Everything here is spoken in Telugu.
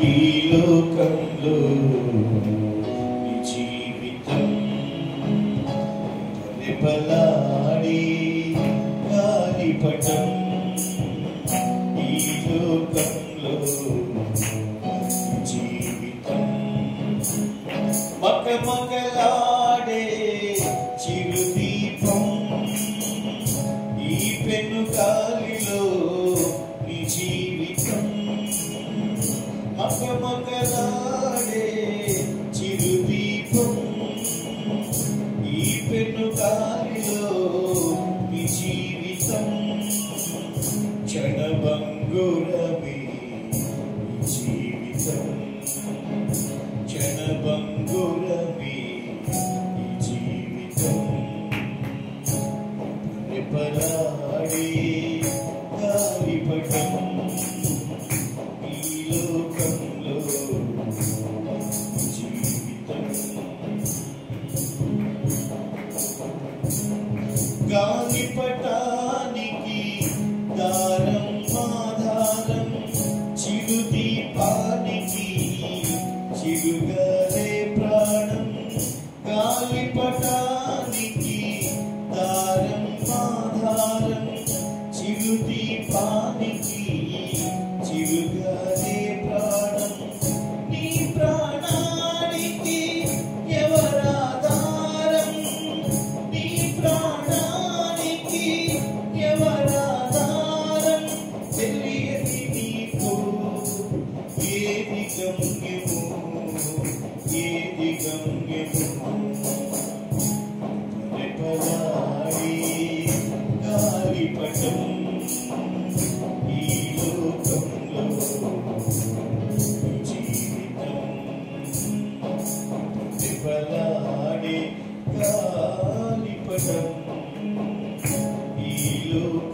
ఈ లోకంలో నీ జీవితం రెపలాడే గాలిపటం. ఈ లోకంలో నీ జీవితం మకమకలాడే చిరుదీపం. ఈ పెను గాలిలో నీ జీవితం మకమకలాడే చిరుదీపం. ఈ పెను గాలిలో నీ జీవితం క్షణభంగురమే నీ జీవితం. క్షణభంగురమే నీ జీవితం. రెపలాడే గాలిపటం. ఈ లోకంలో జీవితం గాలిపటానికి దారం ఆధారం. చిరుదీపానికి చిరుగలే ప్రాణం. గాలిపటానికి దారం ఆధారం. చిరుదీపానికి చిరుగలే ప్రాణం. నీ ప్రాణానికి ఎవరాధారం? నీ ప్రాణానికి ఎవరాధారం? తెలియని నీకు ఏది గమ్యము? ఏది గమ్యము? రెపలాడే గాలిపటం. ఈ లోకంలో జీవితం రెపలాడే గాలిపటం. ఈ లోకంలో